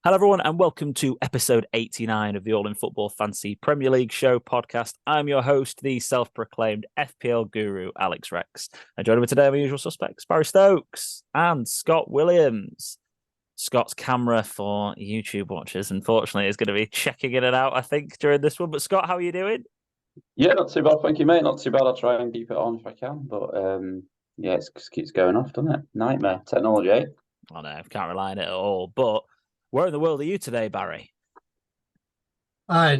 Hello, everyone, and welcome to episode 89 of the All in Football Fantasy Premier League Show podcast. I'm your host, the self-proclaimed FPL guru, Alex Rex. And joining me today are my usual suspects, Barry Stokes and Scott Williams. Scott's camera for YouTube watchers, unfortunately, is going to be checking in and out, I think, during this one. But Scott, how are you doing? Yeah, not too bad, thank you, mate. Not too bad. I'll try and keep it on if I can. But yeah, it just keeps going off, doesn't it? Nightmare technology, eh? I know, can't rely on it at all. But where in the world are you today, Barry?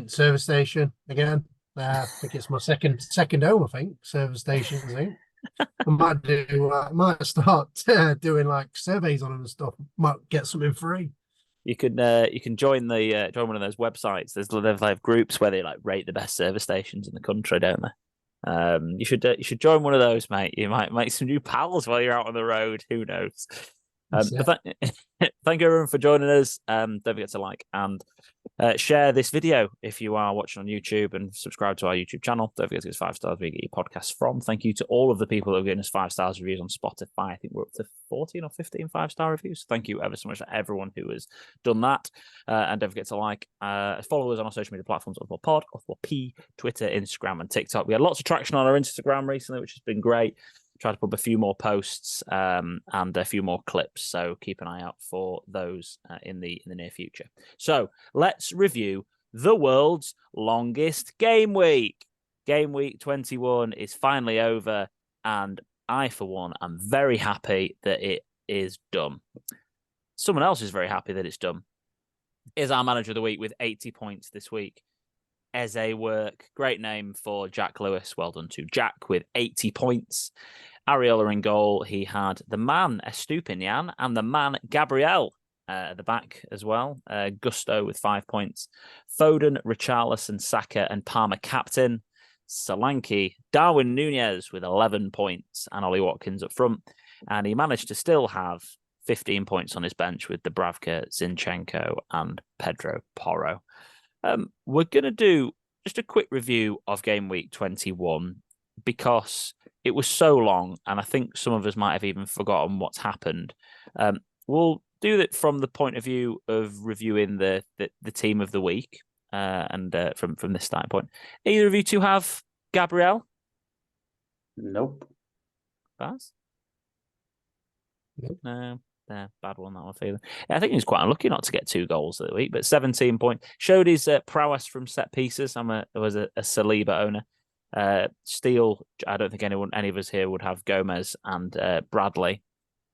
Service station again. I think it's my second home. I think service stations. I think I might start doing like surveys on them and stuff. Might get something free. You can join join one of those websites. They have groups where they like rate the best service stations in the country, don't they? You should join one of those, mate. You might make some new pals while you're out on the road. Who knows? But thank you everyone for joining us. Don't forget to like and share this video if you are watching on YouTube, and subscribe to our YouTube channel. Don't forget to give us 5 stars where you get your podcasts from. Thank you to all of the people who have given us 5 stars reviews on Spotify. I think we're up to 14 or 15 5-star reviews. Thank you ever so much to everyone who has done that. And don't forget to follow us on our social media platforms, Pod, P, Twitter, Instagram, and TikTok. We had lots of traction on our Instagram recently, which has been great. Try to put a few more posts and a few more clips, so keep an eye out for those in the near future. So let's review the world's longest game week. Game week 21 is finally over, and I, for one, am very happy that it is done. Someone else is very happy that it's done. Is our manager of the week with 80 points this week. Eze Work, great name for Jack Lewis. Well done to Jack with 80 points. Areola in goal. He had the man Estupinian and the man Gabriel at the back as well. Gusto with 5 points. Foden, Richarlison, Saka, and Palmer captain. Solanke, Darwin Nunez with 11 points, and Ollie Watkins up front. And he managed to still have 15 points on his bench with Dubravka, Zinchenko, and Pedro Porro. We're going to do just a quick review of game week 21 because it was so long, and I think some of us might have even forgotten what's happened. We'll do it from the point of view of reviewing the team of the week, and from this starting point. Either of you two have Gabriel? Nope. Baz? No. Bad one, that one feeling. I think he was quite unlucky not to get 2 goals of the week, but 17 points. Showed his prowess from set pieces. I was a Saliba owner. Steele, I don't think any of us here would have Gomez and Bradley,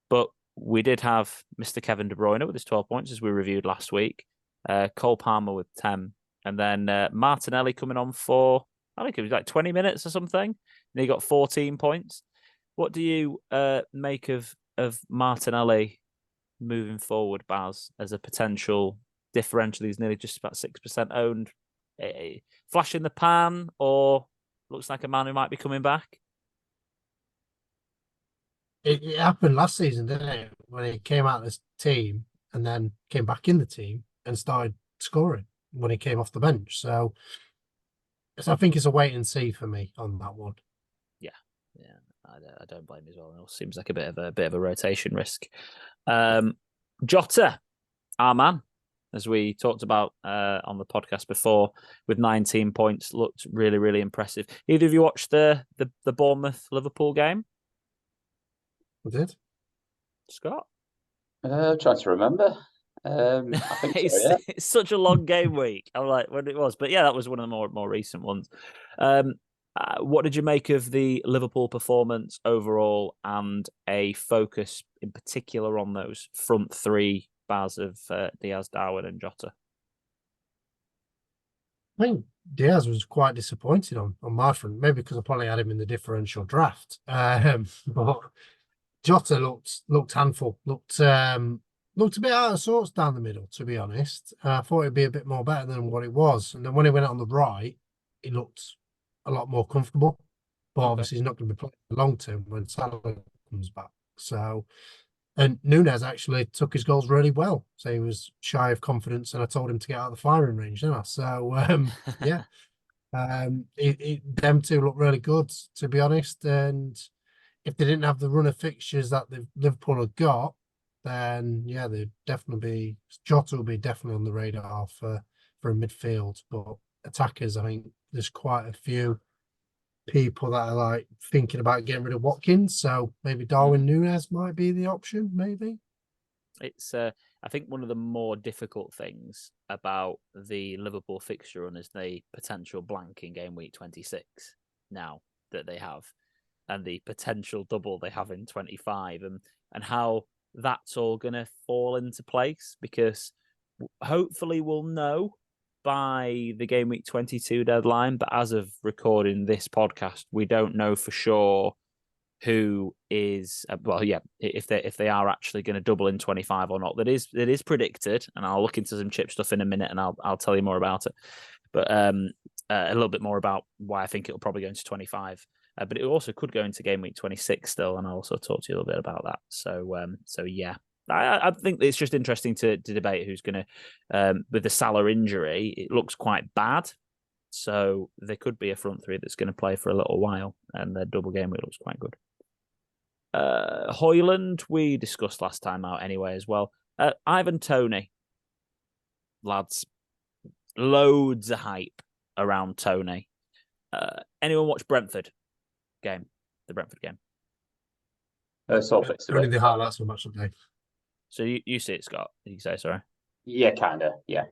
but we did have Mr. Kevin De Bruyne with his 12 points, as we reviewed last week. Cole Palmer with 10, and then Martinelli coming on for, I think it was like 20 minutes or something, and he got 14 points. What do you make of Martinelli moving forward, Baz, as a potential differential? He's nearly just about 6% owned. Flash in the pan, or looks like a man who might be coming back? It happened last season, didn't it? When he came out of this team and then came back in the team and started scoring when he came off the bench. So I think it's a wait and see for me on that one. Yeah. I don't blame you as well. It seems like a bit of a rotation risk. Jota, our man, as we talked about on the podcast before, with 19 points, looked really, really impressive. Either of you watched the Bournemouth Liverpool game? I did. Scott? I'm trying to remember. I think so, yeah. It's such a long game week. I'm like, when it was, but yeah, that was one of the more recent ones. What did you make of the Liverpool performance overall, and a focus in particular on those front three bars of Diaz, Darwin, and Jota? I think Diaz was quite disappointed on my front, maybe because I probably had him in the differential draft. But Jota looked handful, looked a bit out of sorts down the middle, to be honest. I thought it'd be a bit more better than what it was. And then when he went on the right, he looked a lot more comfortable. But obviously he's not going to be playing long term when Salah comes back. So, and Nunez actually took his goals really well. So he was shy of confidence, and I told him to get out of the firing range, didn't I? So yeah. Them two look really good, to be honest. And if they didn't have the run of fixtures that Liverpool have got, then yeah, they'd definitely be Jota will be definitely on the radar for a midfield. But attackers, I think there's quite a few people that are like thinking about getting rid of Watkins. So maybe Darwin Núñez might be the option, maybe. It's I think one of the more difficult things about the Liverpool fixture run is the potential blank in game week 26 now that they have, and the potential double they have in 25, and how that's all going to fall into place, because hopefully we'll know by the game week 22 deadline. But as of recording this podcast, we don't know for sure who is if they are actually going to double in 25 or not. It is predicted, and I'll look into some chip stuff in a minute and I'll tell you more about it. But a little bit more about why I think it'll probably go into 25. But it also could go into game week 26 still, and I'll also talk to you a little bit about that. So yeah. I think it's just interesting to debate who's going to, with the Salah injury, it looks quite bad. So there could be a front three that's going to play for a little while, and their double game week looks quite good. Højlund, we discussed last time out anyway as well. Ivan Toney, lads, loads of hype around Toney. Anyone watch Brentford game? The Brentford game? Sort Only the highlights were much of the day. So you see it, Scott? Did you say sorry? Yeah, kind of. Yeah.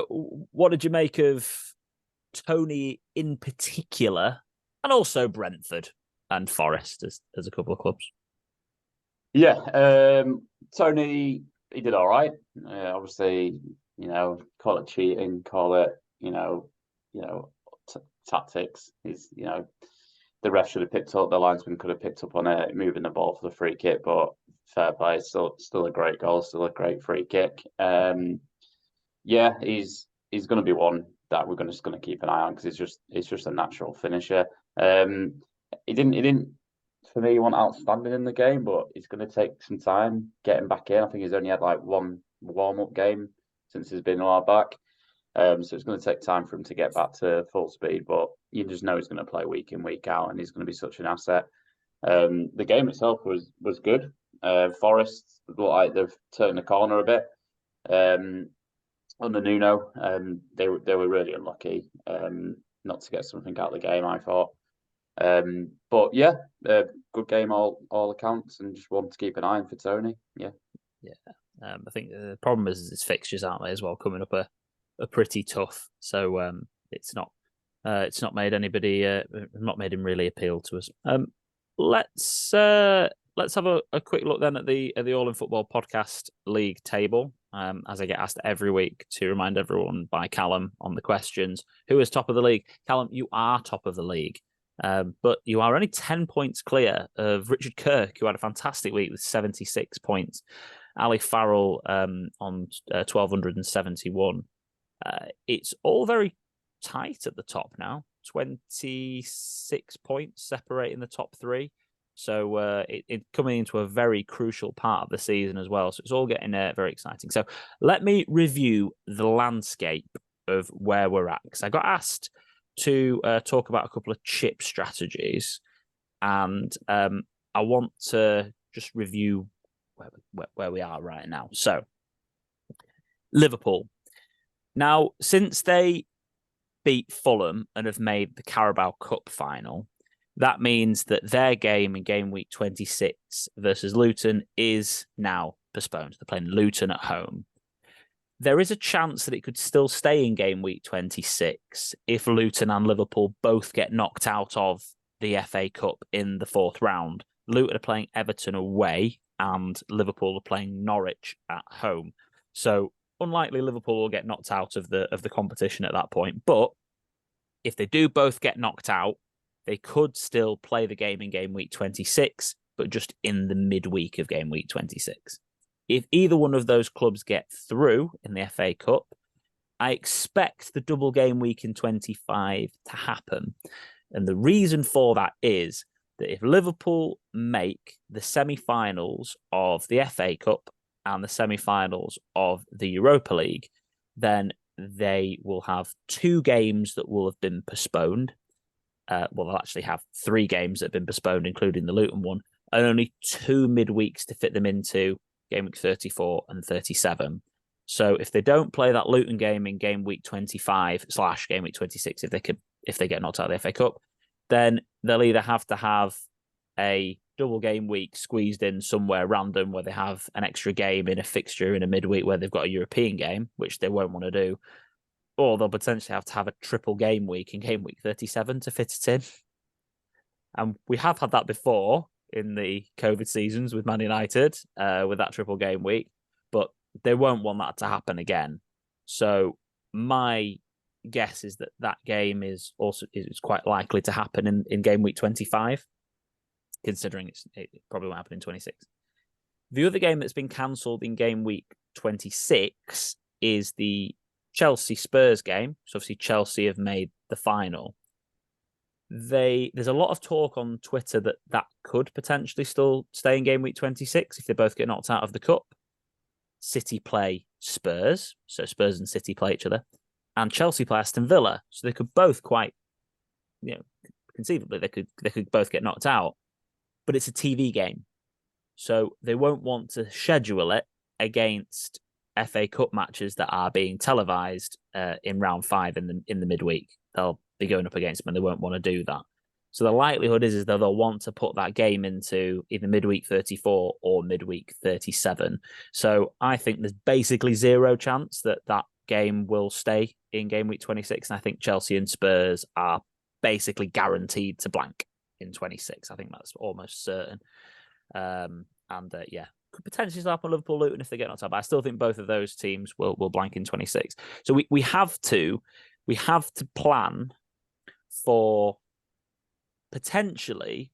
What did you make of Toney in particular, and also Brentford and Forest as a couple of clubs? Yeah, Toney, he did all right. Obviously, call it cheating, call it, tactics. He's, the ref should have picked up, the linesman could have picked up on it, moving the ball for the free kick, but fair play, still a great goal, still a great free kick. Yeah, he's going to be one that we're just going to keep an eye on, because it's just a natural finisher. He didn't for me, he wasn't outstanding in the game, but it's going to take some time getting back in. I think he's only had like one warm-up game since he's been allowed back. So it's going to take time for him to get back to full speed, but you just know he's going to play week in, week out, and he's going to be such an asset. The game itself was good. Forest looked like they've turned the corner a bit. Under Nuno, they were really unlucky not to get something out of the game, I thought. But yeah, good game all accounts, and just one to keep an eye on for Toney. Yeah. I think the problem is his fixtures, aren't they, as well, coming up are pretty tough. So it's not made anybody not made him really appeal to us. Let's have a quick look then at the All in Football Podcast League table. As I get asked every week to remind everyone by Callum on the questions, who is top of the league? Callum, you are top of the league. But you are only 10 points clear of Richard Kirk, who had a fantastic week with 76 points. Ali Farrell on 1,271. It's all very tight at the top now. 26 points separating the top three. So it coming into a very crucial part of the season as well. So it's all getting very exciting. So let me review the landscape of where we're at, because I got asked to talk about a couple of chip strategies, and I want to just review where we are right now. So Liverpool. Now, since they beat Fulham and have made the Carabao Cup final, that means that their game in game week 26 versus Luton is now postponed. They're playing Luton at home. There is a chance that it could still stay in game week 26 if Luton and Liverpool both get knocked out of the FA Cup in the fourth round. Luton are playing Everton away and Liverpool are playing Norwich at home. So unlikely Liverpool will get knocked out of the competition at that point. But if they do both get knocked out, they could still play the game in game week 26, but just in the midweek of game week 26. If either one of those clubs get through in the FA Cup, I expect the double game week in 25 to happen. And the reason for that is that if Liverpool make the semi-finals of the FA Cup and the semi-finals of the Europa League, then they will have 2 games that will have been postponed. They'll actually have 3 games that have been postponed, including the Luton one, and only 2 midweeks to fit them into game week 34, and 37. So if they don't play that Luton game in game week 25 / game week 26, if they get knocked out of the FA Cup, then they'll either have to have a double game week squeezed in somewhere random where they have an extra game in a fixture in a midweek where they've got a European game, which they won't want to do, or they'll potentially have to have a triple game week in game week 37 to fit it in. And we have had that before in the COVID seasons with Man United, with that triple game week, but they won't want that to happen again. So my guess is that game is quite likely to happen in game week 25, considering it probably won't happen in 26. The other game that's been cancelled in game week 26 is the Chelsea Spurs game. So obviously Chelsea have made the final. There's a lot of talk on Twitter that could potentially still stay in game week 26 if they both get knocked out of the cup. City play Spurs, so Spurs and City play each other, and Chelsea play Aston Villa, so they could both conceivably they could both get knocked out. But it's a TV game, so they won't want to schedule it against FA Cup matches that are being televised in round 5 in the midweek. They'll be going up against them, and they won't want to do that. So the likelihood is that they'll want to put that game into either midweek 34 or midweek 37. So I think there's basically zero chance that game will stay in game week 26. And I think Chelsea and Spurs are basically guaranteed to blank in 26. I think that's almost certain. Could potentially start on Liverpool Luton if they get knocked out. But I still think both of those teams will blank in 26. So we have to plan for potentially,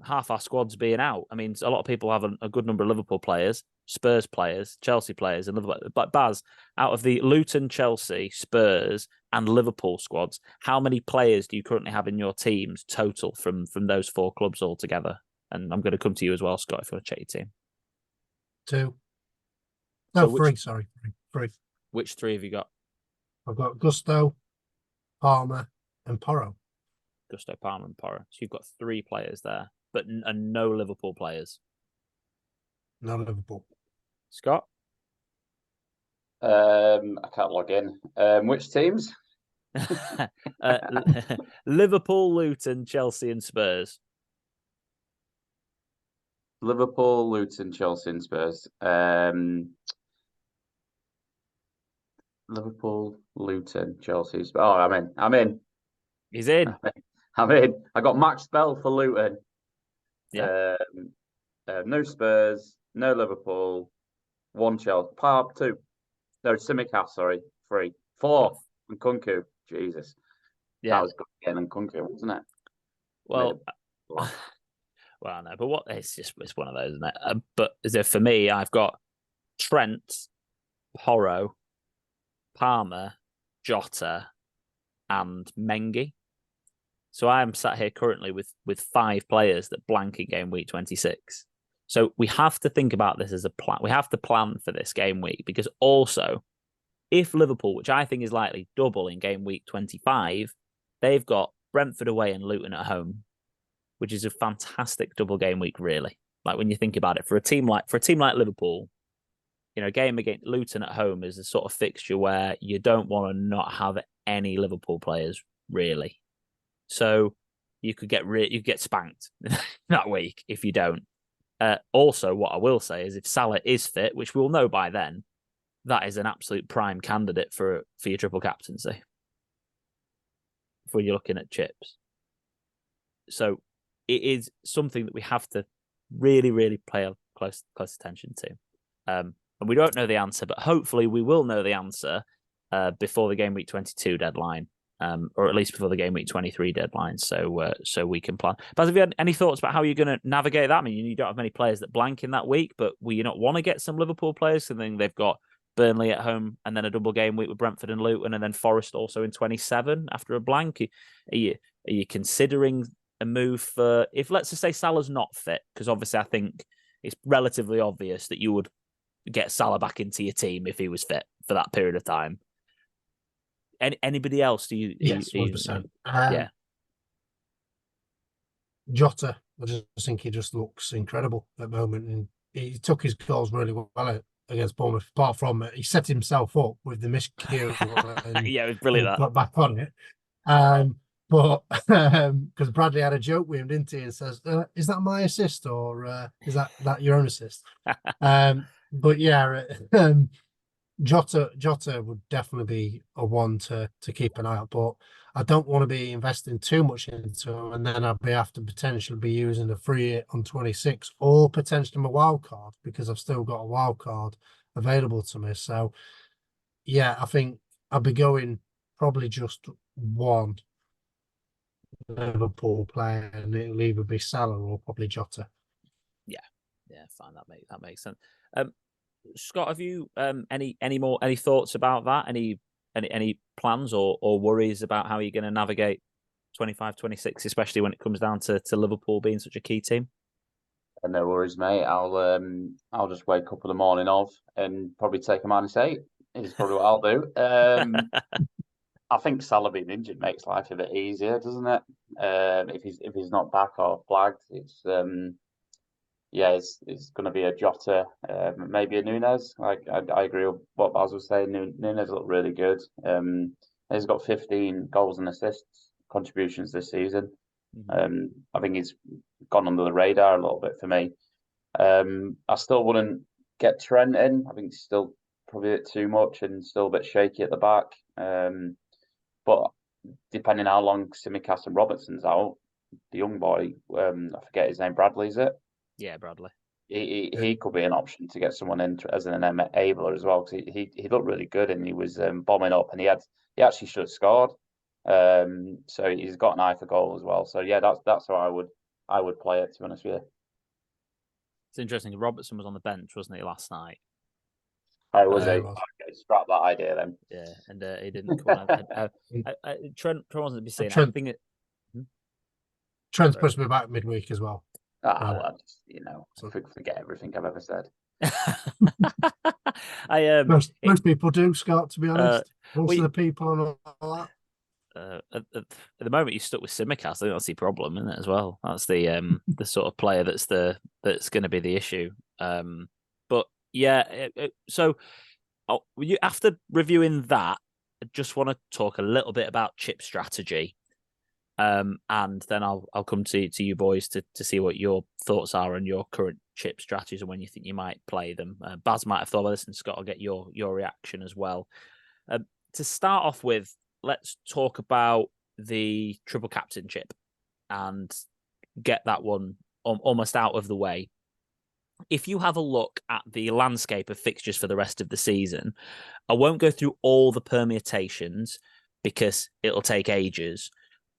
half our squads being out. I mean, a lot of people have a good number of Liverpool players, Spurs players, Chelsea players, and Liverpool. But Baz, out of the Luton, Chelsea, Spurs, and Liverpool squads, how many players do you currently have in your teams total from those 4 clubs altogether? And I'm going to come to you as well, Scott, if you want to check your team. 2. No, 3. Sorry, 3. Which 3 have you got? I've got Gusto, Palmer, and Porro. Gusto, Palmer, and Porro. So you've got 3 players there, but no Liverpool players. No Liverpool. Scott? I can't log in. Which teams? Liverpool, Luton, Chelsea, and Spurs. Liverpool, Luton, Chelsea, and Spurs. Liverpool, Luton, Chelsea. Oh, I'm in. He's in. I'm in. I got Max Bell for Luton. Yeah. No Spurs, no Liverpool, 1 Chelsea. 2. No, Simicast, sorry. 3. 4. And Kunku. Jesus. Yeah. That was good again, and Kunku, wasn't it? Well, no, but it's one of those, isn't it? But as if for me, I've got Trent, Porro, Palmer, Jota, and Mengi. So I'm sat here currently with 5 players that blank in game week 26. So we have to think about this as a plan. We have to plan for this game week, because also, if Liverpool, which I think is likely, double in game week 25, they've got Brentford away and Luton at home, which is a fantastic double game week, really. Like when you think about it, for a team like Liverpool, game against Luton at home is a sort of fixture where you don't want to not have any Liverpool players, really. So you could get spanked that week if you don't. Also, what I will say is, if Salah is fit, which we'll know by then, that is an absolute prime candidate for your triple captaincy when you're looking at chips. So it is something that we have to really, really pay a close attention to. And we don't know the answer, but hopefully we will know the answer before the game week 22 deadline, or at least before the game week 23 deadline, so we can plan. But have you had any thoughts about how you're going to navigate that? I mean, you don't have many players that blank in that week, but will you not want to get some Liverpool players? And then they've got Burnley at home, and then a double game week with Brentford and Luton, and then Forest also in 27 after a blank. Are you considering a move for, if let's just say Salah's not fit? Because obviously I think it's relatively obvious that you would get Salah back into your team if he was fit for that period of time. Anybody else? Yes, 100%. Yeah. Jota, I just think he just looks incredible at the moment, and he took his goals really well against Bournemouth. Apart from he set himself up with the miscue and Yeah, it was brilliant. got back on it. But because Bradley had a joke with him, didn't he? And says, "Is that my assist or is that your own assist?" But yeah, Jota would definitely be a one to keep an eye out. But I don't want to be investing too much into him, and then I'd be have to potentially be using a free hit on 26 or potentially my wild card because I've still got a wild card available to me. So yeah, I think I'll be going probably just one Liverpool player, and it'll either be Salah or probably Jota. Yeah, fine. That makes sense. Scott, have you any thoughts about that? Any plans or worries about how you're going to navigate 25-26, especially when it comes down to Liverpool being such a key team? No worries, mate. I'll just wake up in the morning of and probably take a -8. Is probably what I'll do. I think Salah being injured makes life a bit easier, doesn't it? If he's not back or flagged, it's going to be a Jota, maybe a Nunes. Like I agree with what Baz was saying. Nunes looked really good. He's got 15 goals and assists contributions this season. I think he's gone under the radar a little bit for me. I still wouldn't get Trent in. I think he's still probably a bit too much and still a bit shaky at the back. But depending how long Tsimikas and Robertson's out, the young boy, I forget his name, Bradley, is it? Yeah, Bradley. He could be an option to get someone in as an enabler as well, because he looked really good and he was bombing up, and he actually should have scored. So he's got an eye for goal as well. So yeah, that's how I would play it, to be honest with you. It's interesting. Robertson was on the bench, wasn't he, last night? Oh, was he? Okay, scrap that idea then. Yeah, and he didn't come on. Trent wasn't to be seen. Trent, I think Trent's supposed to be back midweek as well. Well, just, forget everything I've ever said. Most people do, Scott, to be honest. Most of the people and all that. At the moment, you're stuck with Tsimikas. I think that's the problem, isn't it? As well, that's the the sort of player that's going to be the issue. But yeah, so after reviewing that, I just want to talk a little bit about chip strategy, and then I'll come to you boys to see what your thoughts are on your current chip strategies and when you think you might play them. Baz might have thought about this, and Scott, I'll get your reaction as well. To start off with, let's talk about the triple captain chip and get that one almost out of the way. If you have a look at the landscape of fixtures for the rest of the season, I won't go through all the permutations because it'll take ages,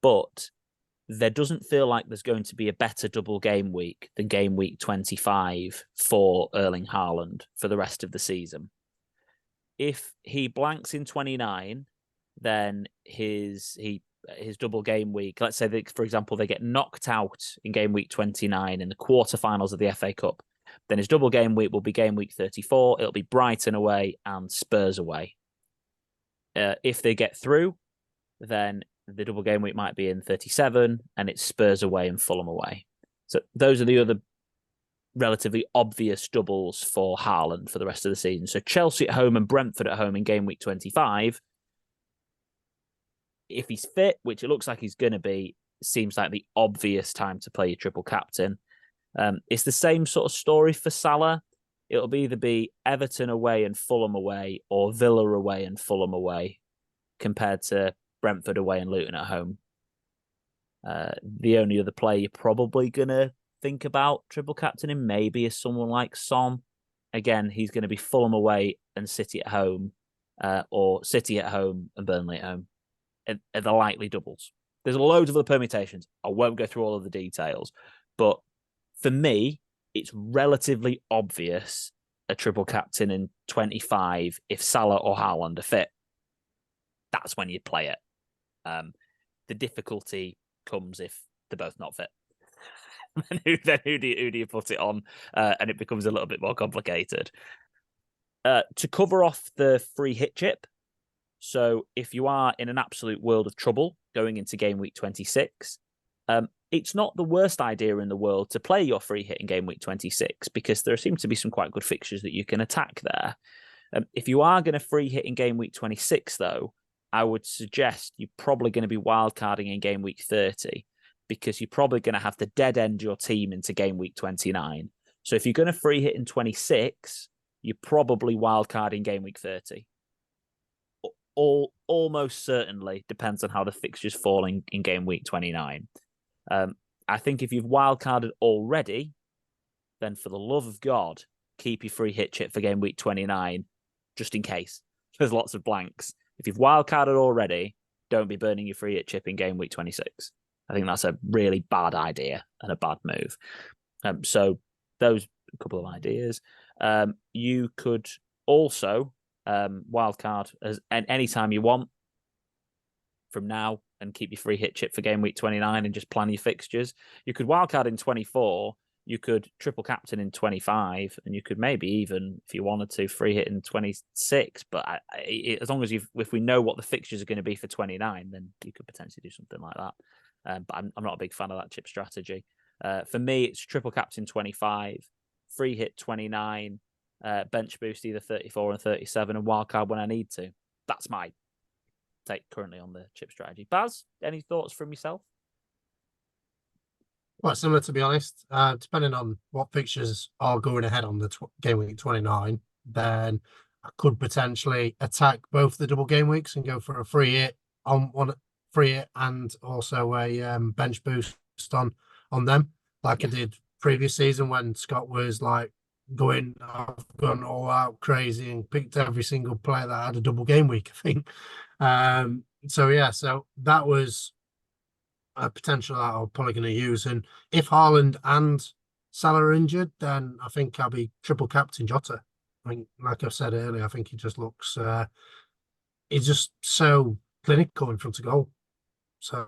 but there doesn't feel like there's going to be a better double game week than game week 25 for Erling Haaland for the rest of the season. If he blanks in 29, then his double game week, let's say that, for example, they get knocked out in game week 29 in the quarterfinals of the FA Cup, then his double game week will be game week 34. It'll be Brighton away and Spurs away. If they get through, then the double game week might be in 37 and it's Spurs away and Fulham away. So those are the other relatively obvious doubles for Haaland for the rest of the season. So Chelsea at home and Brentford at home in game week 25. If he's fit, which it looks like he's going to be, seems like the obvious time to play your triple captain. It's the same sort of story for Salah. It'll either be Everton away and Fulham away or Villa away and Fulham away compared to Brentford away and Luton at home. The only other player you're probably going to think about triple captaining maybe is someone like Son. Again, he's going to be Fulham away and City at home, or City at home and Burnley at home. Are the likely doubles. There's loads of other permutations. I won't go through all of the details, but for me, it's relatively obvious a triple captain in 25 if Salah or Haaland are fit. That's when you play it. The difficulty comes if they're both not fit. then who do you put it on? And it becomes a little bit more complicated. To cover off the free hit chip, so if you are in an absolute world of trouble going into game week 26, it's not the worst idea in the world to play your free hit in game week 26 because there seem to be some quite good fixtures that you can attack there. If you are going to free hit in game week 26, though, I would suggest you're probably going to be wildcarding in game week 30 because you're probably going to have to dead end your team into game week 29. So if you're going to free hit in 26, you're probably wildcarding game week 30. Almost certainly depends on how the fixtures fall in game week 29. I think if you've wildcarded already, then for the love of God, keep your free hit chip for game week 29, just in case. There's lots of blanks. If you've wildcarded already, don't be burning your free hit chip in game week 26. I think that's a really bad idea and a bad move. So those a couple of ideas. You could also wildcard as any time you want from now and keep your free hit chip for game week 29 and just plan your fixtures. You could wildcard in 24. You could triple captain in 25, and you could maybe even, if you wanted to, free hit in 26. But as long as if we know what the fixtures are going to be for 29, then you could potentially do something like that. But I'm not a big fan of that chip strategy. For me, it's triple captain 25, free hit 29, bench boost either 34 and 37, and wildcard when I need to. That's my take currently on the chip strategy. Baz, any thoughts from yourself? Quite similar, to be honest. Depending on what fixtures are going ahead on the game week 29, then I could potentially attack both the double game weeks and go for a free hit on one free hit and also a bench boost on them, like I did previous season when Scott was like I've gone all out crazy and picked every single player that had a double game week, I think. So that was a potential that I'm probably going to use. And if Haaland and Salah are injured, then I think I'll be triple captain Jota. I mean, like I said earlier, I think he just looks, he's just so clinical in front of goal. So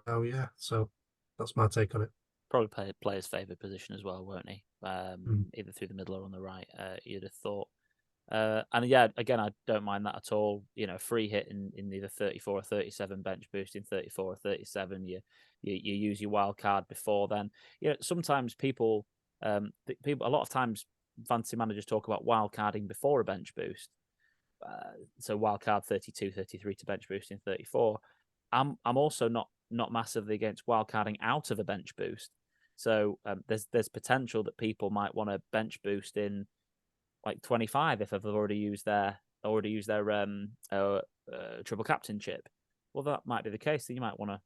that's my take on it. Probably play his favourite position as well, won't he? Either through the middle or on the right, you'd have thought. And yeah, again, I don't mind that at all. You know, free hit in either 34 or 37, bench boost in 34 or 37. You use your wild card before then. You know, sometimes people, a lot of times fantasy managers talk about wild carding before a bench boost. So wild card 32, 33 to bench boost in 34. I'm also not massively against wild carding out of a bench boost. So there's potential that people might want to bench boost in like 25 if they've already used their triple captain chip. Well, that might be the case. So you might want to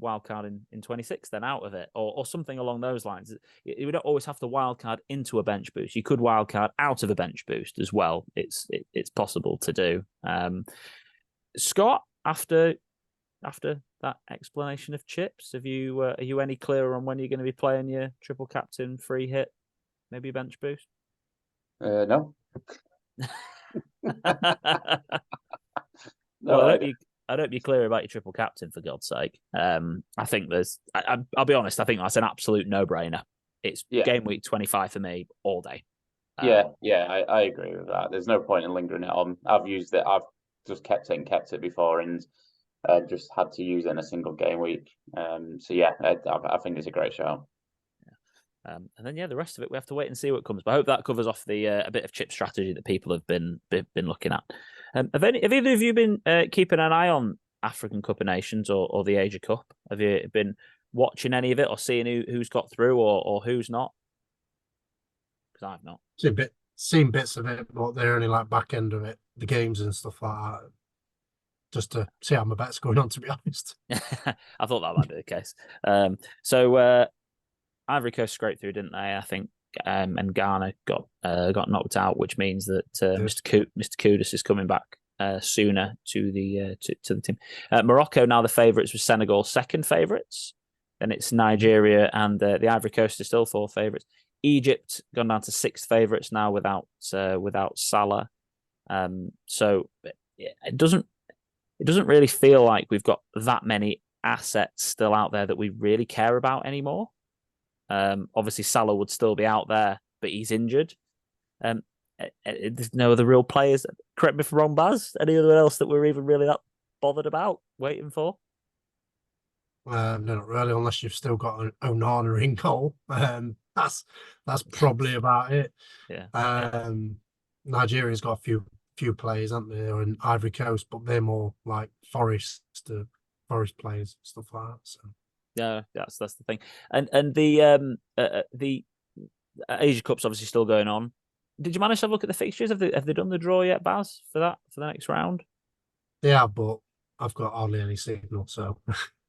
wildcard in 26 then out of it, or something along those lines. You don't always have to wildcard into a bench boost. You could wildcard out of a bench boost as well. It's possible to do. Scott, after that explanation of chips, are you any clearer on when you're going to be playing your triple captain free hit, maybe a bench boost? No. Well, I hope you're clear about your triple captain, for God's sake. I think I'll be honest, I think that's an absolute no-brainer. It's game week 25 for me all day. I agree with that. There's no point in lingering it on. I've used it. I've just kept it before and just had to use it in a single game week. I think it's a great show. And then the rest of it we have to wait and see what comes. But I hope that covers off the a bit of chip strategy that people have been looking at. Have either of you been keeping an eye on African Cup of Nations or the Asia Cup? Have you been watching any of it or seeing who's got through or who's not? Because I've not. Seen bits of it, but they're only like back end of it, the games and stuff like that. Just to see how my bet's going on, to be honest. I thought that might be the case. So Ivory Coast scraped through, didn't they? I think, and Ghana got knocked out, which means that Mr. Kudus is coming back sooner to the team. Morocco now the favourites with Senegal second favourites. Then it's Nigeria and the Ivory Coast are still fourth favourites. Egypt gone down to sixth favourites now without Salah. So it doesn't really feel like we've got that many assets still out there that we really care about anymore. Obviously, Salah would still be out there, but he's injured. There's no other real players. Correct me if I'm wrong, Baz. Anyone else that we're even really not bothered about waiting for? No, not really, unless you've still got an Onana in goal. That's probably about it. Yeah. Nigeria's got a few players, haven't they? Or in Ivory Coast, but they're more like Forest players, stuff like that. So Yeah, that's the thing. And the Asia Cup's obviously still going on. Did you manage to have a look at the fixtures? Have they done the draw yet, Baz, for the next round? yeah, but I've got hardly any signal, so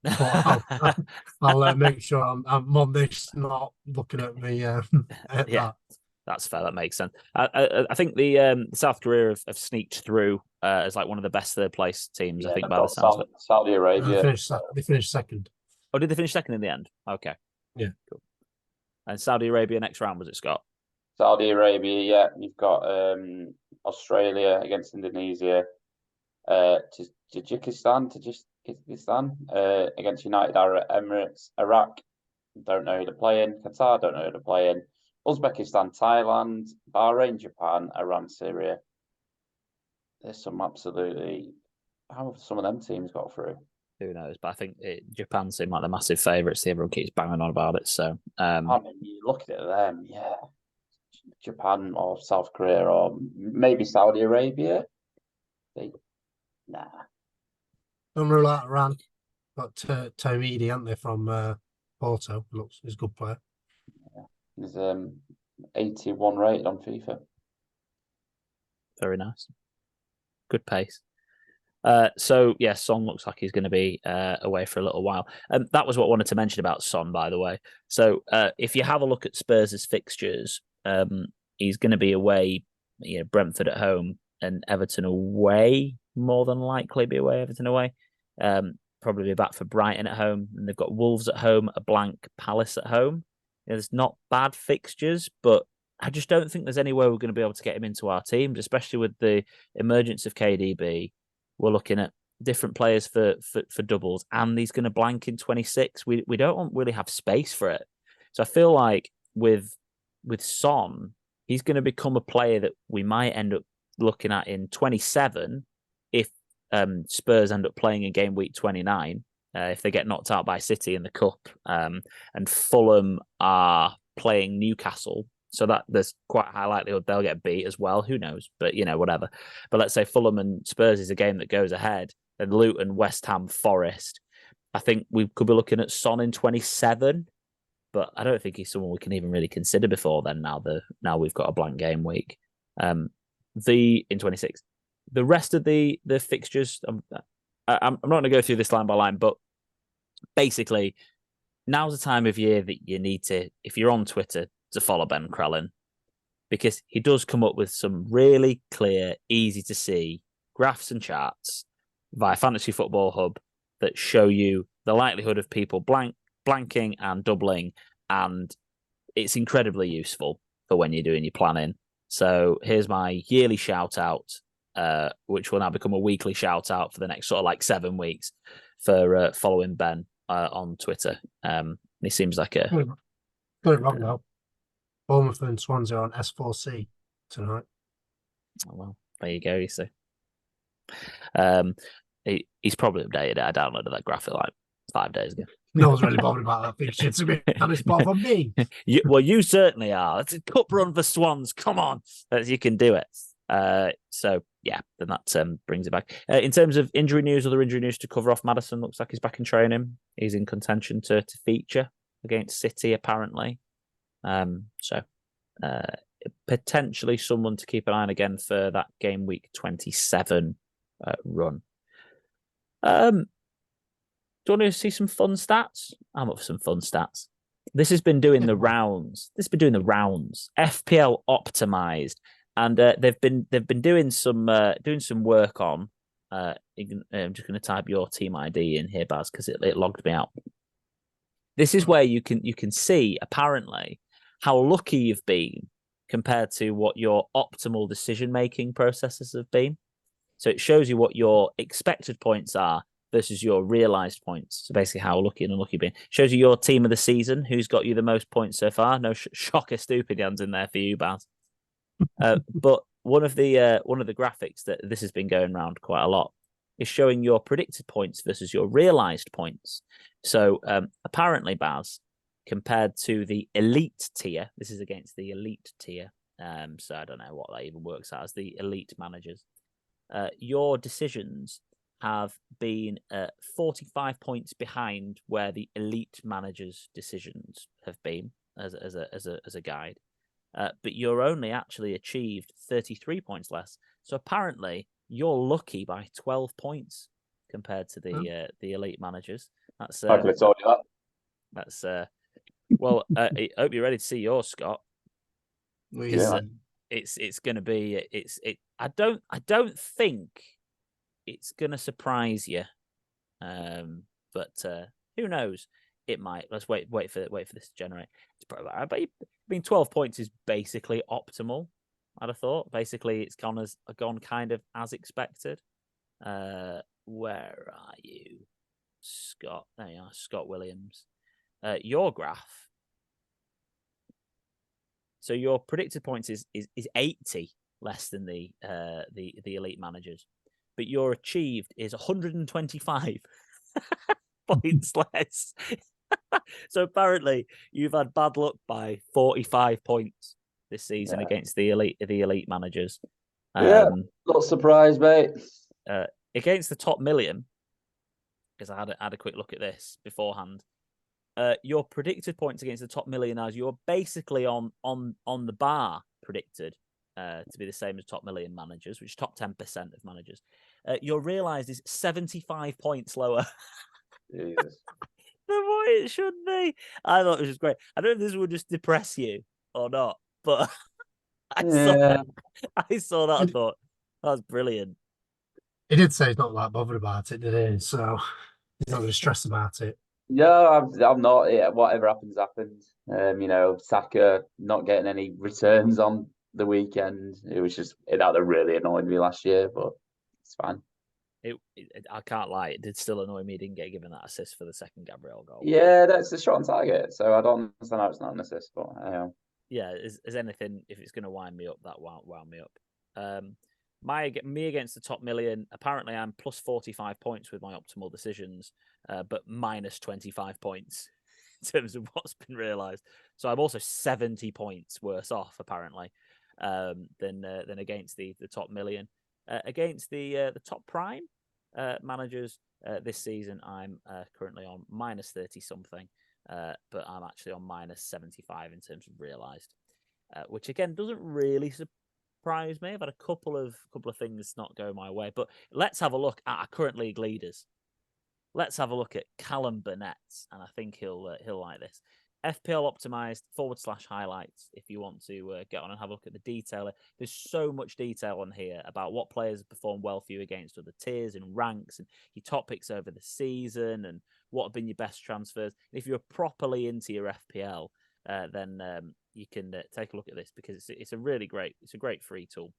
but I'll make sure I'm on this, not looking at me at Yeah, that. that's fair. That makes sense. I think the South Korea have sneaked through as like one of the best third place teams. I Yeah, think they've by the got sounds of it. Saudi Arabia. They finished second. Oh, did they finish second in the end? Okay. Yeah. Cool. And Saudi Arabia next round, was it, Scott? Saudi Arabia, yeah. You've got Australia against Indonesia, Tajikistan against United Arab Emirates, Iraq. Don't know who they're playing. Qatar, don't know who they're playing. Uzbekistan, Thailand, Bahrain, Japan, Iran, Syria. There's some absolutely. How have some of them teams got through? Who knows? But I think Japan seem like the massive favourites. Everyone keeps banging on about it. So, I mean, you look at them, yeah. Japan or South Korea or maybe Saudi Arabia. Nah. Don't rule out Iran. Got Tomidi, haven't they, from Porto? He's a good player. Yeah. He's 81 rated on FIFA. Very nice. Good pace. So yeah, Son looks like he's going to be away for a little while. That was what I wanted to mention about Son, by the way. So if you have a look at Spurs' fixtures, he's going to be away. Brentford at home and Everton away. More than likely be away. Everton away. Probably be back for Brighton at home, and they've got Wolves at home, a blank Palace at home. There's not bad fixtures, but I just don't think there's any way we're going to be able to get him into our teams, especially with the emergence of KDB. We're looking at different players for doubles, and he's going to blank in 26. We don't really have space for it. So I feel like with Son, he's going to become a player that we might end up looking at in 27 if Spurs end up playing in game week 29, if they get knocked out by City in the Cup, and Fulham are playing Newcastle. So that there's quite a high likelihood they'll get beat as well. Who knows? But whatever. But let's say Fulham and Spurs is a game that goes ahead, and Luton, West Ham, Forest. I think we could be looking at Son in 27, but I don't think he's someone we can even really consider before then. Now we've got a blank game week. In 26, the rest of the fixtures. I'm not going to go through this line by line, but basically, now's the time of year that you need to, if you're on Twitter, to follow Ben Crellin, because he does come up with some really clear, easy to see graphs and charts via Fantasy Football Hub that show you the likelihood of people blanking and doubling, and it's incredibly useful for when you're doing your planning. So here's my yearly shout out, which will now become a weekly shout out for the next sort of like 7 weeks for following Ben on Twitter. He seems like a got it wrong now. Bournemouth and Swansea on S4C tonight. Oh, well, there you go. You see, he's probably updated it. I downloaded that graphic like 5 days ago. No one's really bothered about that picture, to be honest, apart from me. You certainly are. It's a cup run for Swans. Come on, you can do it. So yeah, then that brings it back. In terms of injury news, other injury news to cover off, Maddison looks like he's back in training. He's in contention to feature against City, apparently. So potentially someone to keep an eye on again for that game week 27 run. Do you want to see some fun stats? I'm up for some fun stats. This has been doing the rounds. FPL optimized, and they've been doing some work on. I'm just going to type your team ID in here, Baz, because it logged me out. This is where you can see apparently how lucky you've been compared to what your optimal decision-making processes have been. So it shows you what your expected points are versus your realised points. So basically how lucky and unlucky you've been. Shows you your team of the season, who's got you the most points so far. No shocker stupid hands in there for you, Baz. But one of the graphics that this has been going around quite a lot is showing your predicted points versus your realised points. So apparently, Baz, compared to the elite tier, this is against the elite tier. So I don't know what that even works out as the elite managers. Your decisions have been 45 points behind where the elite managers' decisions have been as a guide. But you're only actually achieved 33 points less. So apparently you're lucky by 12 points compared to the elite managers. That's I could have told you that. That's well. I hope you're ready to see yours, Scott. Yeah. It's going to be I don't think it's going to surprise you. But who knows? It might. Let's wait for this to generate. I mean, 12 points is basically optimal. I'd have thought. Basically, it's gone kind of as expected. Where are you, Scott? There you are, Scott Williams. Your graph. So your predicted points is 80 less than the elite managers, but your achieved is 125 points less. So apparently you've had bad luck by 45 points this season against the elite managers. Not surprised, mate. Against the top million, because I had a quick look at this beforehand. Your predicted points against the top millionaires, you're basically on the bar predicted to be the same as top million managers, which is top 10% of managers. Your realised is 75 points lower. Jesus. Than what it should be. I thought it was just great. I don't know if this would just depress you or not, but I saw that. I thought that's brilliant. He did say he's not that bothered about it, did he? So he's not going to stress about it. Yeah, I'm not. Yeah, whatever happens, happens. Saka not getting any returns on the weekend. It was just that really annoyed me last year, but it's fine. I can't lie. It did still annoy me. He didn't get given that assist for the second Gabriel goal. Yeah, that's a shot on target. So I don't understand how it's not an assist, but yeah, as anything, if it's going to wind me up, that wound me up. Me against the top million. Apparently, I'm plus 45 points with my optimal decisions, but minus 25 points in terms of what's been realised. So I'm also 70 points worse off apparently than against the top million. Against the top prime managers this season, I'm currently on minus 30 something, but I'm actually on minus 75 in terms of realised, which again doesn't really surprise me. I've had a couple of things not go my way, but let's have a look at our current league leaders. Let's have a look at Callum Burnett, and I think he'll like this. FPL optimized /highlights if you want to get on and have a look at the detail. There's so much detail on here about what players have performed well for you against other tiers and ranks and your top picks over the season and what have been your best transfers. And if you're properly into your FPL, then you can take a look at this because it's a great free tool.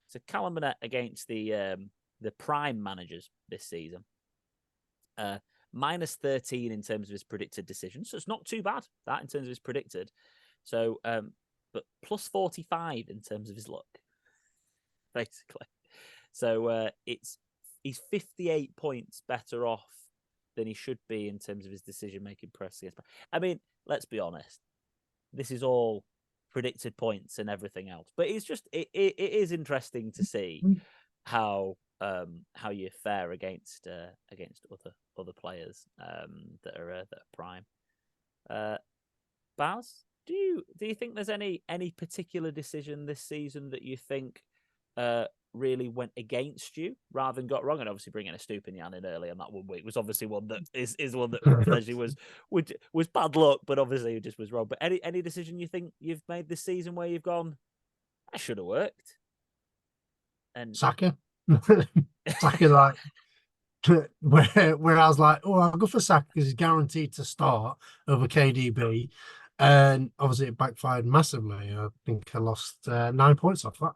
So Callum Burnett against the prime managers this season. Minus 13 in terms of his predicted decisions. So it's not too bad, that, in terms of his predicted. So, but plus 45 in terms of his luck, basically. So he's 58 points better off than he should be in terms of his decision-making press. I mean, let's be honest. This is all predicted points and everything else. But it's just, it is interesting to see how you fare against other players that are prime. Baz, do you think there's any particular decision this season that you think really went against you rather than got wrong? And obviously bringing a Stupinian in early on that 1 week was obviously one that is one that potentially was bad luck, but obviously it just was wrong. But any decision you think you've made this season where you've gone, that should have worked? And Saka. Saka, like, where I was like, oh, I'll go for Saka because he's guaranteed to start over KDB. And obviously it backfired massively. I think I lost 9 points off that.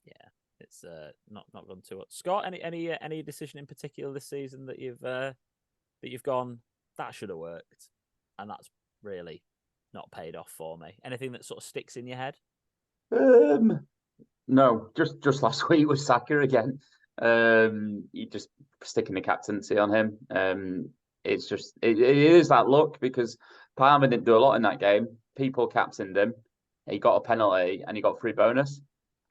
Yeah, it's not gone too much. Scott, any decision in particular this season that you've gone, that should have worked, and that's really not paid off for me? Anything that sort of sticks in your head? No, just last week with Saka again. You just sticking the captaincy on him. it's just it is that luck because Palmer didn't do a lot in that game. People captained him. He got a penalty and he got free bonus.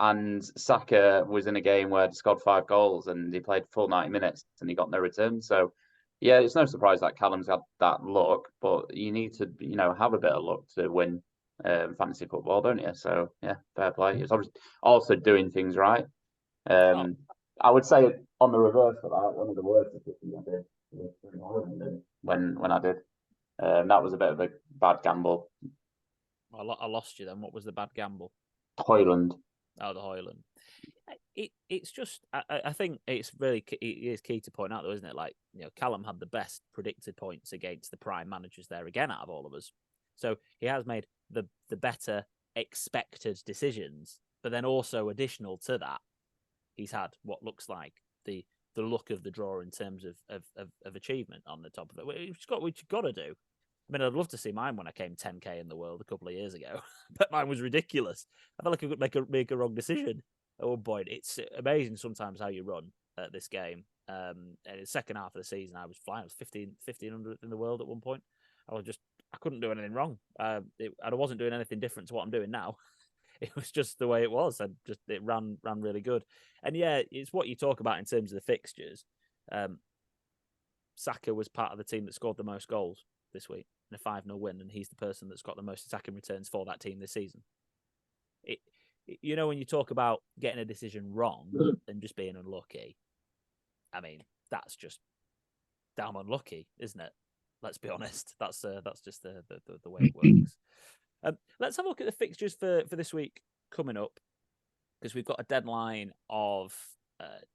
And Saka was in a game where he scored 5 goals and he played full 90 minutes and he got no return. So yeah, it's no surprise that Callum's had that luck, but you need to, have a bit of luck to win fantasy football, don't you? So yeah, fair play. It's obviously also doing things right. I would say on the reverse of that, one of the worst decisions I did was in Holland when I did. That was a bit of a bad gamble. I lost you then. What was the bad gamble? Hoyland. Oh, the Hoyland. It's just I think it is key to point out though, isn't it? Like, Callum had the best predicted points against the prime managers there again out of all of us. So he has made the better expected decisions, but then also additional to that, he's had what looks like the luck of the draw in terms of achievement on the top of it. Which you've got to do. I mean, I'd love to see mine when I came 10k in the world a couple of years ago, but mine was ridiculous. I felt like I could make a wrong decision at one point. It's amazing sometimes how you run at this game. And in the second half of the season, I was flying. I was 1500th in the world at one point. I couldn't do anything wrong. I wasn't doing anything different to what I'm doing now. It was just the way it was. It ran really good. And yeah, it's what you talk about in terms of the fixtures. Saka was part of the team that scored the most goals this week in a 5-0 win, and he's the person that's got the most attacking returns for that team this season. When you talk about getting a decision wrong and just being unlucky, I mean, that's just damn unlucky, isn't it? Let's be honest. That's just the way it works. Let's have a look at the fixtures for this week coming up, because we've got a deadline of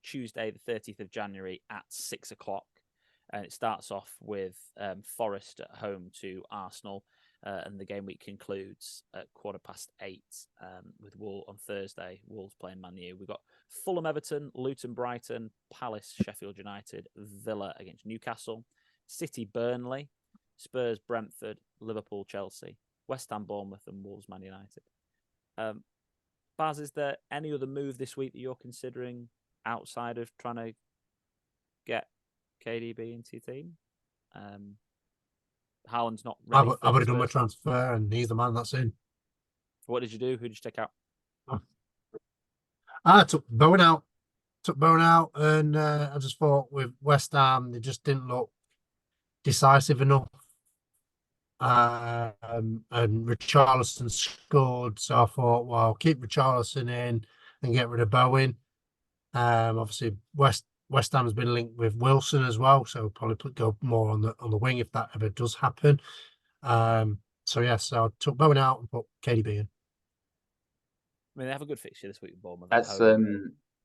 Tuesday, the 30th of January at 6 o'clock. And it starts off with Forest at home to Arsenal. And the game week concludes at 8:15 with Wolves on Thursday. Wolves playing Man U. We've got Fulham, Everton, Luton, Brighton, Palace, Sheffield United, Villa against Newcastle, City, Burnley, Spurs, Brentford, Liverpool, Chelsea, West Ham, Bournemouth, and Wolves, Man United. Baz, is there any other move this week that you're considering outside of trying to get KDB into your team? Haaland's not ready. I would have done my transfer, and he's the man that's in. What did you do? Who did you take out? I took Bowen out. And I just thought with West Ham, they just didn't look decisive enough. And Richarlison scored, so I thought, well, keep Richarlison in and get rid of Bowen. Obviously, West Ham has been linked with Wilson as well, so probably go more on the wing if that ever does happen. So I took Bowen out and put KDB in. I mean, they have a good fixture this week with Bournemouth. That's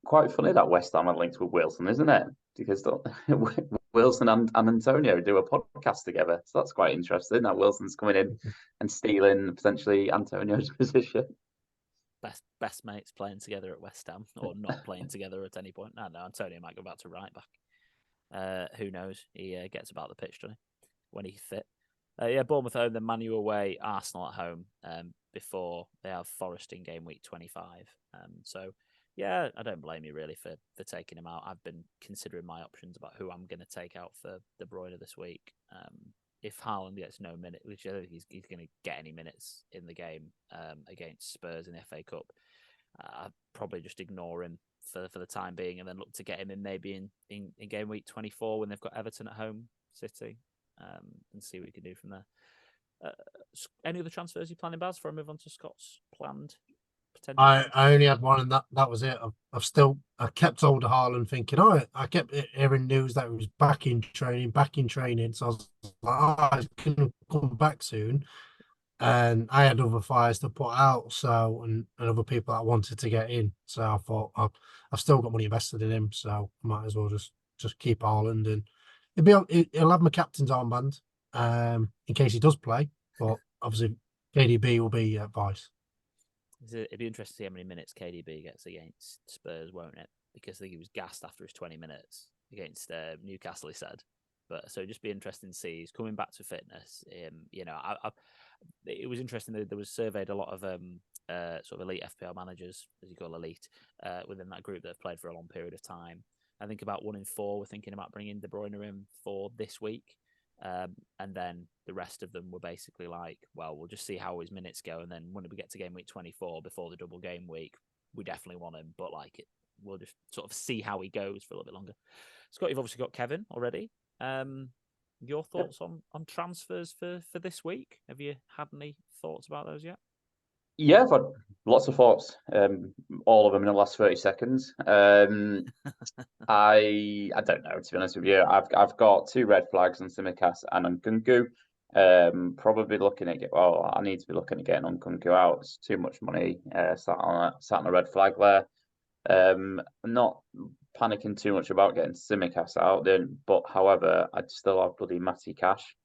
quite funny that West Ham are linked with Wilson, isn't it? Because Wilson and Antonio do a podcast together, so that's quite interesting. That Wilson's coming in and stealing potentially Antonio's position. Best mates playing together at West Ham, or not playing together at any point. No, Antonio might go back to right back. Who knows? He gets about the pitch, doesn't he? When he's fit. Bournemouth home, then Man U away, Arsenal at home before they have Forest in game week 25. So, yeah, I don't blame you really for taking him out. I've been considering my options about who I'm going to take out for De Bruyne this week. If Haaland gets no minute, which I don't think he's going to get any minutes in the game against Spurs in the FA Cup, I'd probably just ignore him for the time being and then look to get him in maybe in game week 24 when they've got Everton at home, City, and see what we can do from there. Any other transfers you're planning, Baz, before I move on to Scott's planned potential? I only had one, and that was it. I kept hold of Haaland thinking, I kept hearing news that he was back in training. So I was like, he's going to come back soon. And I had other fires to put out, and other people that I wanted to get in. So I thought I've still got money invested in him, so I might as well just keep Haaland, and he'll have my captain's armband in case he does play. But obviously KDB will be vice. It'd be interesting to see how many minutes KDB gets against Spurs, won't it? Because I think he was gassed after his 20 minutes against Newcastle, he said. But so it'd just be interesting to see. He's coming back to fitness. It was interesting that there was surveyed a lot of sort of elite FPL managers, as you call elite, within that group that have played for a long period of time. I think about 1 in 4 were thinking about bringing De Bruyne in for this week. And then the rest of them were basically like, well, we'll just see how his minutes go, and then when we get to game week 24 before the double game week, we definitely want him, but like we'll just sort of see how he goes for a little bit longer. Scott, you've obviously got Kevin already. Your thoughts on transfers for this week? Have you had any thoughts about those yet? Yeah, I've had lots of thoughts, all of them in the last 30 seconds. I don't know, to be honest with you. I've got 2 red flags on Simicast and on Nkunku. Probably looking at I need to be looking at getting on Nkunku out. It's too much money sat on a red flag there. I'm not panicking too much about getting Simicast out then, but however, I still have bloody Matty Cash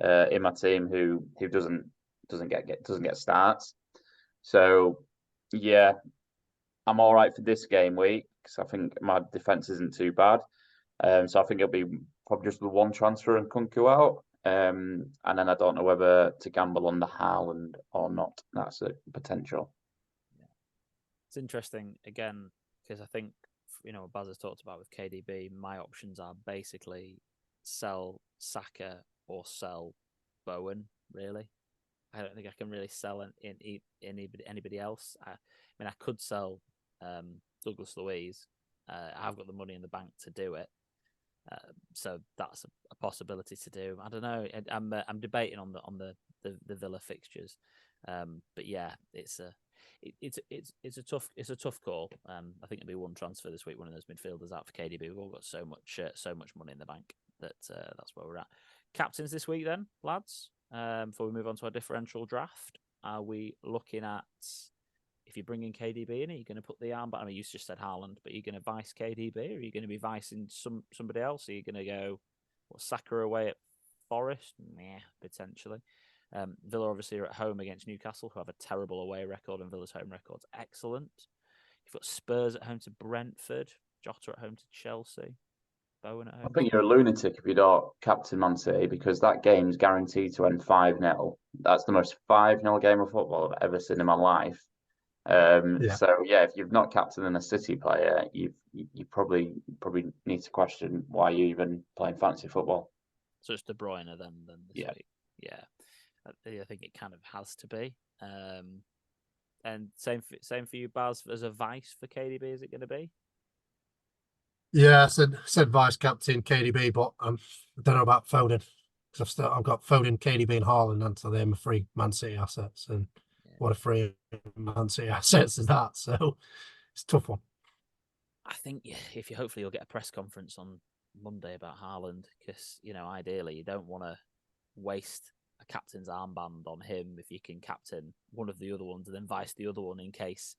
in my team who doesn't get starts. So yeah, I'm all right for this game week because I think my defense isn't too bad. So I think it'll be probably just the one transfer and Nkunku out. And then I don't know whether to gamble on the Haaland or not. That's a potential. Yeah. It's interesting again because I think what Baz has talked about with KDB. My options are basically sell Saka or sell Bowen. Really, I don't think I can really sell anybody else. I mean, I could sell Douglas Luiz. I've got the money in the bank to do it. So that's a possibility to do. I don't know. I'm debating on the Villa fixtures, but yeah, it's a tough call. I think there'll be one transfer this week. One of those midfielders out for KDB. We've all got so much money in the bank that that's where we're at. Captains this week, then, lads. Before we move on to our differential draft, are we looking at? If you're bringing KDB in, are you going to put the armband? I mean, you just said Haaland, but are you going to vice KDB, or are you going to be vicing somebody else? Are you going to go Saka away at Forest? Yeah, potentially. Villa obviously are at home against Newcastle, who have a terrible away record, and Villa's home record's excellent. You've got Spurs at home to Brentford, Jota at home to Chelsea, Bowen at home. I think you're a lunatic if you don't captain Man City because that game's guaranteed to end 5-0. That's the most 5-0 game of football I've ever seen in my life. So yeah, if you've not captained a City player, you probably need to question why you're even playing fantasy football. So it's De Bruyne then this week. Yeah, I think it kind of has to be. And same for you, Baz, as a vice for KDB. Is it going to be? Yeah, I said vice captain KDB, but I don't know about Foden because I've got Foden, KDB, and Haaland, and so they're my 3 Man City assets, and what a 3 Man City assets is that? So it's a tough one. I think if hopefully you'll get a press conference on Monday about Haaland because ideally you don't want to waste a captain's armband on him if you can captain one of the other ones and then vice the other one in case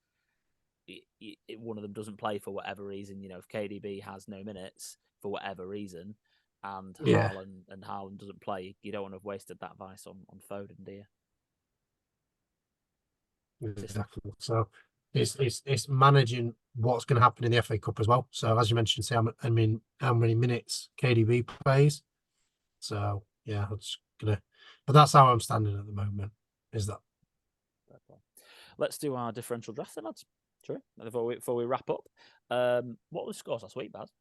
one of them doesn't play for whatever reason. If KDB has no minutes for whatever reason and Haaland doesn't play, you don't want to have wasted that vice on Foden, do you? Exactly. So it's managing what's going to happen in the FA Cup as well. So as you mentioned, how many minutes KDB plays. So yeah, but that's how I'm standing at the moment. Is that? Let's do our differential draft then, lads. Sure. Before we wrap up, what were the scores last week, Baz?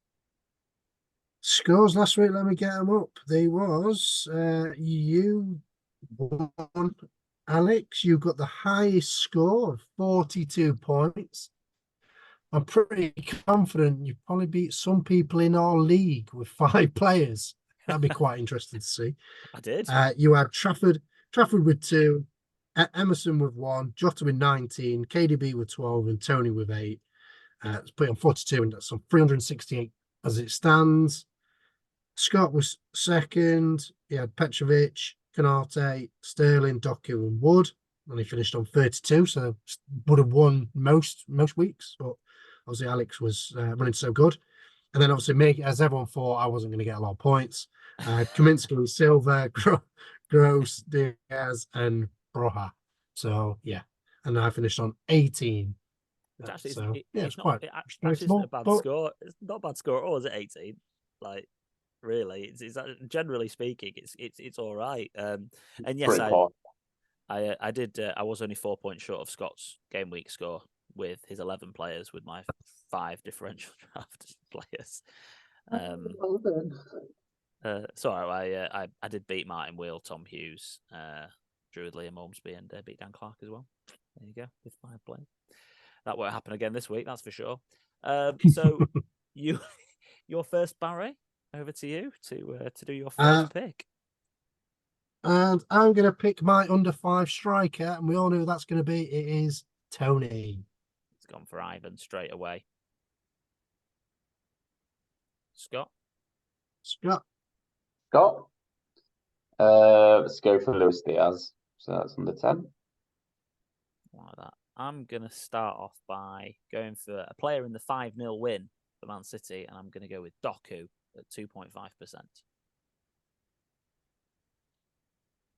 Scores last week. Let me get them up. There was you won. Alex, you got the highest score of 42 points. I'm pretty confident you probably beat some people in our league with 5 players. That'd be quite interesting to see. I did. You had Trafford with 2, Emerson with 1, Jota with 19, KDB with 12, and Tony with 8. It's put on 42, and that's on 368 as it stands. Scott was second. He had Petrovic, Canate, Sterling, Doku, and Wood, and he finished on 32. So would have won most weeks, but obviously Alex was running so good. And then obviously as everyone thought, I wasn't going to get a lot of points. Kaminsky, Silva, Gross, Diaz, and Broha. So yeah, and I finished on 18. Actually, it's quite. It actually isn't a bad score. It's not a bad score at all, is it? 18. Like really, it's generally speaking, it's all right. And yes, I did. I was only 4 points short of Scott's game week score with his 11 players with my 5 differential draft players. I did beat Martin Wheel, Tom Hughes, drew with Liam Ormsby, and beat Dan Clark as well. There you go, with 5 players. That won't happen again this week, that's for sure. So your first, Barry, over to you to do your first pick. And I'm going to pick my under 5 striker, and we all know who that's going to be. It is Tony. It's gone for Ivan straight away. Scott. Let's go for Luis Diaz. So that's under 10. Like that. I'm going to start off by going for a player in the 5-0 win for Man City, and I'm going to go with Doku at 2.5%.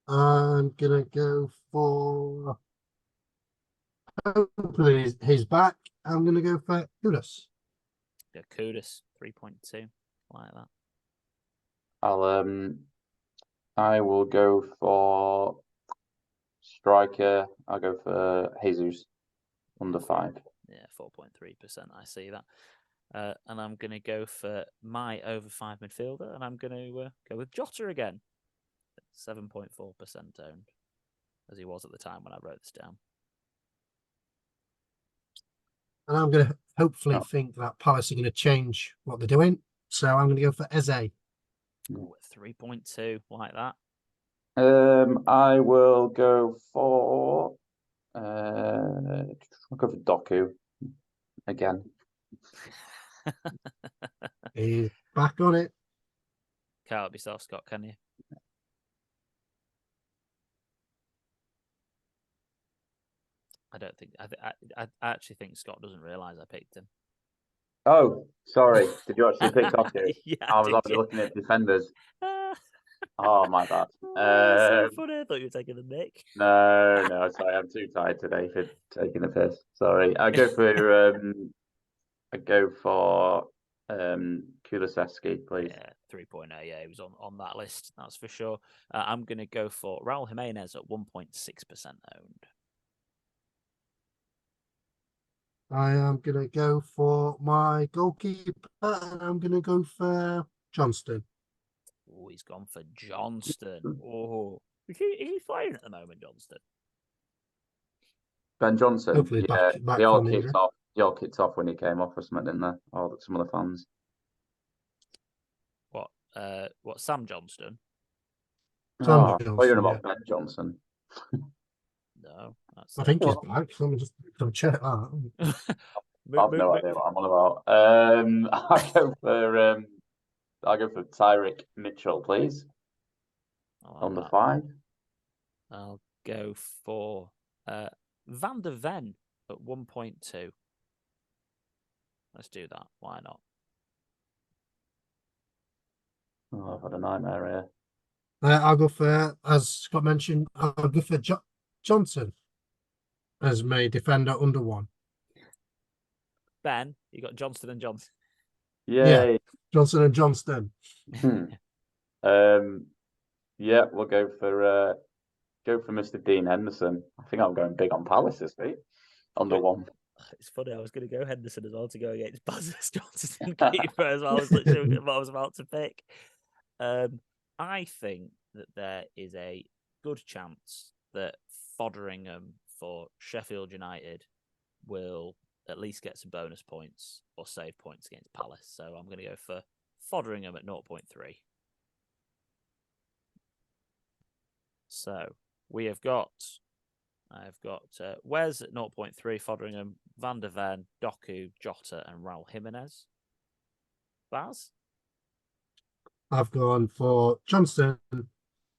I'm going to go for... Hopefully he's back. I'm going to go for Kudus. Yeah, Kudus, 3.2. Like that. I will go for striker. I'll go for Jesus, under 5. Yeah, 4.3%. I see that. And I'm going to go for my over 5 midfielder, and I'm going to go with Jota again. 7.4% owned, as he was at the time when I wrote this down. And I'm going to hopefully think that Palace are going to change what they're doing. So I'm going to go for Eze. Ooh, 3.2, like that. I will go for I'll go for Doku again. He's back on it. Can't help yourself, Scott, can you? I don't think. I actually think Scott doesn't realise I picked him. Oh, sorry. Did you actually pick Doku? Yeah, I was already looking at defenders. Oh, my bad. So funny. I thought you were taking the mic. No. Sorry, I'm too tired today for taking a piss. Sorry. I go for Kulusevski, please. Yeah, 3.0. Yeah, he was on that list. That's for sure. I'm going to go for Raul Jimenez at 1.6% owned. I am going to go for my goalkeeper, and I'm going to go for Johnston. Oh, he's gone for Johnston. Oh, is he playing at the moment, Johnston? Ben Johnson. Hopefully yeah, back they all from kicked injury. off. They all kicked off when he came off or something, didn't they? Or some of the fans. What? Sam Johnston? Sam Oh, you're Johnston, about Ben Johnson. No, that's. I think he's back. Let me just check that. I've no idea what I'm on about. I'll go for Tyrick Mitchell, please. Under 5. I'll go for Van der Ven at 1.2. Let's do that. Why not? Oh, I've had a nightmare here. I'll go for, as Scott mentioned, I'll go for Johnson as my defender under 1. Ben, you got Johnston and Johnson. Yay. Yeah, Johnson and Johnston. Yeah, we'll go for Mr. Dean Henderson. I think I'm going big on Palace this week. Under 1. It's funny. I was going to go Henderson as well to go against Bazis Johnson keeper as well. I was literally what I was about to pick. I think that there is a good chance that Fodderingham for Sheffield United will at least get some bonus points or save points against Palace. So I'm going to go for Fodderingham at 0.3. So I've got Wes at 0.3, Fodderingham, Van der Ven, Doku, Jota, and Raul Jimenez. Baz? I've gone for Johnston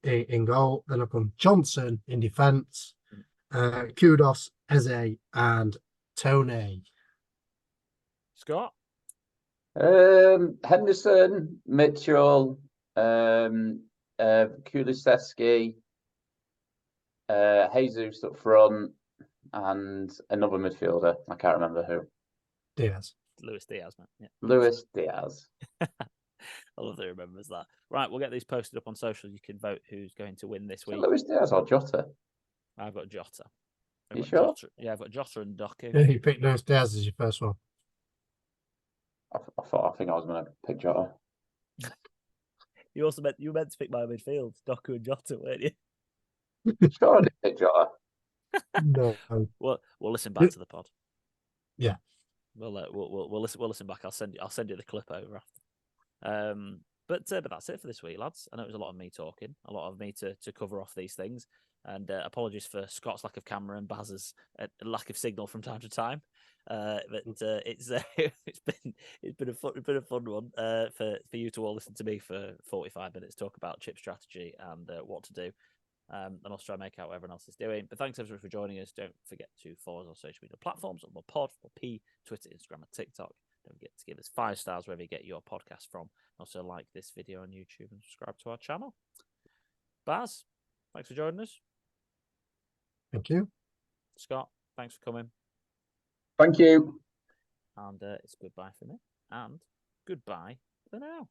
in goal, then I've gone Johnson in defence, Kudos, Eze, and Tony. Scott? Henderson, Mitchell, Kulusevski, Jesus up front, and another midfielder. I can't remember who. Diaz. Luis Diaz, man. Yeah. Luis Diaz. I love that he remembers that. Right, we'll get these posted up on social. You can vote who's going to win this week. Luis Diaz or Jota? I've got Jota. You sure? Jota. Yeah, I've got Jota and Doku. Yeah, you picked Luis Diaz as your first one. I think I was going to pick Jota. You also meant to pick my midfield, Doku and Jota, weren't you? Sure, I did pick Jota. No. We'll listen back to the pod. Yeah. We'll listen back. I'll send you the clip over after. But that's it for this week, lads. I know it was a lot of me talking, a lot of me to cover off these things, and apologies for Scott's lack of camera and Baz's lack of signal from time to time. But it's been a fun one for you to all listen to me for 45 minutes talk about chip strategy and what to do. And also try and make out what everyone else is doing. But thanks everyone for joining us. Don't forget to follow us on social media platforms on the pod for P, Twitter, Instagram, and TikTok. Don't forget to give us 5 stars wherever you get your podcast from. Also like this video on YouTube and subscribe to our channel. Baz, thanks for joining us. Thank you. Scott, thanks for coming. Thank you. And it's goodbye for me. And goodbye for now.